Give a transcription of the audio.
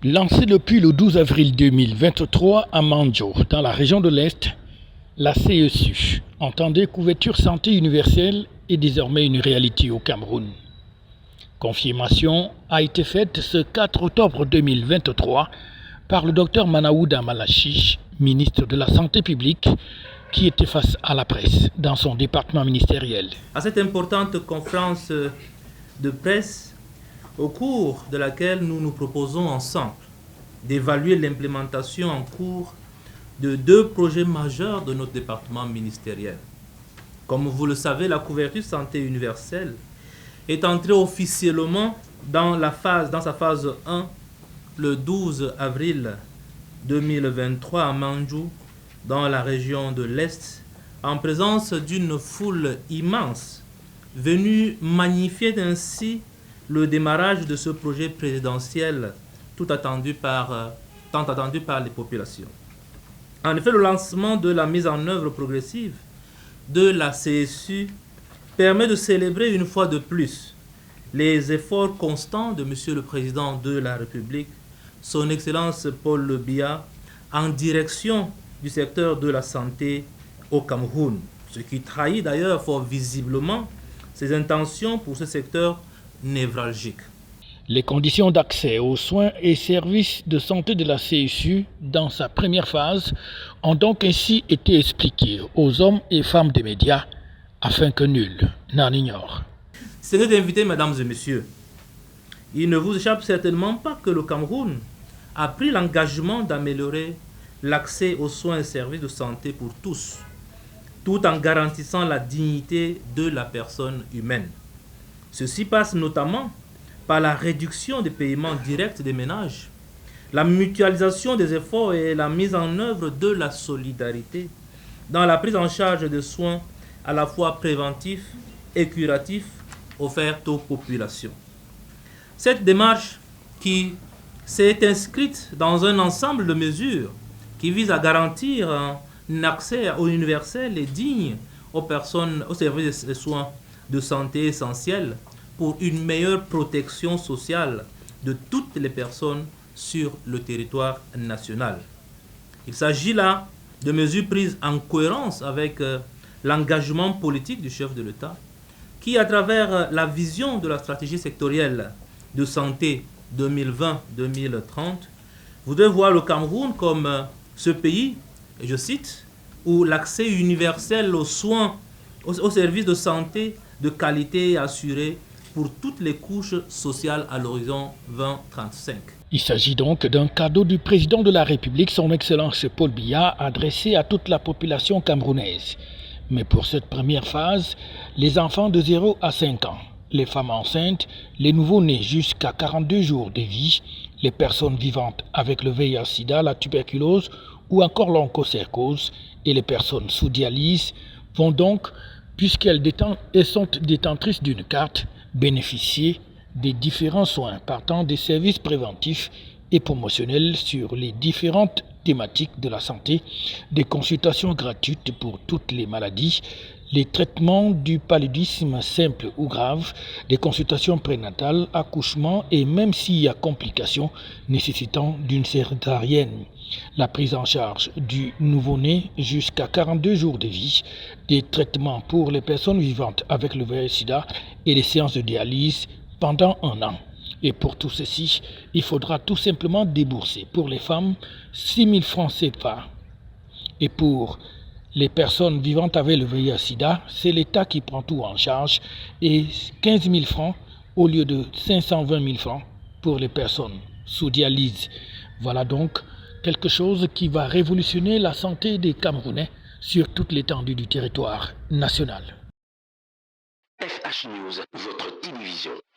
Lancée depuis le 12 avril 2023 à Mandjo, dans la région de l'Est, la CESU, entendez couverture santé universelle, est désormais une réalité au Cameroun. Confirmation a été faite ce 4 octobre 2023 par le docteur Manaouda Malachi, ministre de la Santé publique, qui était face à la presse dans son département ministériel. À cette importante conférence de presse, au cours de laquelle nous nous proposons ensemble d'évaluer l'implémentation en cours de deux projets majeurs de notre département ministériel. Comme vous le savez, la couverture santé universelle est entrée officiellement dans sa phase 1 le 12 avril 2023 à Mandjo, dans la région de l'Est, en présence d'une foule immense venue magnifier ainsi le démarrage de ce projet présidentiel tant attendu par les populations. En effet, le lancement de la mise en œuvre progressive de la CSU permet de célébrer une fois de plus les efforts constants de Monsieur le Président de la République, Son Excellence Paul Biya, en direction du secteur de la santé au Cameroun, ce qui trahit d'ailleurs fort visiblement ses intentions pour ce secteur névralgique. Les conditions d'accès aux soins et services de santé de la CSU dans sa première phase ont donc ainsi été expliquées aux hommes et femmes des médias afin que nul n'en ignore. Seigneurs invités, mesdames et messieurs, il ne vous échappe certainement pas que le Cameroun a pris l'engagement d'améliorer l'accès aux soins et services de santé pour tous, tout en garantissant la dignité de la personne humaine. Ceci passe notamment par la réduction des paiements directs des ménages, la mutualisation des efforts et la mise en œuvre de la solidarité dans la prise en charge des soins à la fois préventifs et curatifs offerts aux populations. Cette démarche qui s'est inscrite dans un ensemble de mesures qui vise à garantir un accès universel et digne aux personnes au service des soins de santé essentiels pour une meilleure protection sociale de toutes les personnes sur le territoire national. Il s'agit là de mesures prises en cohérence avec l'engagement politique du chef de l'État qui, à travers la vision de la stratégie sectorielle de santé 2020-2030, voudrait voir le Cameroun comme ce pays, et je cite, où l'accès universel aux soins, aux services de santé de qualité est assuré pour toutes les couches sociales à l'horizon 2035. Il s'agit donc d'un cadeau du président de la République, son Excellence Paul Biya, adressé à toute la population camerounaise. Mais pour cette première phase, les enfants de 0 à 5 ans, les femmes enceintes, les nouveau-nés jusqu'à 42 jours de vie, les personnes vivantes avec le VIH-Sida, la tuberculose ou encore l'onchocercose et les personnes sous dialyse vont donc, puisqu'elles sont détentrices d'une carte, bénéficier des différents soins partant des services préventifs et promotionnels sur les différentes thématiques de la santé, des consultations gratuites pour toutes les maladies, les traitements du paludisme simple ou grave, des consultations prénatales, accouchement et même s'il y a complications nécessitant d'une césarienne, la prise en charge du nouveau-né jusqu'à 42 jours de vie, des traitements pour les personnes vivantes avec le VIH-Sida et les séances de dialyse pendant 1 an. Et pour tout ceci, il faudra tout simplement débourser pour les femmes 6 000 francs CFA. Et pour les personnes vivantes avec le VIH-Sida, c'est l'État qui prend tout en charge et 15 000 francs au lieu de 520 000 francs pour les personnes sous dialyse. Voilà donc quelque chose qui va révolutionner la santé des Camerounais sur toute l'étendue du territoire national. FH News, votre télévision.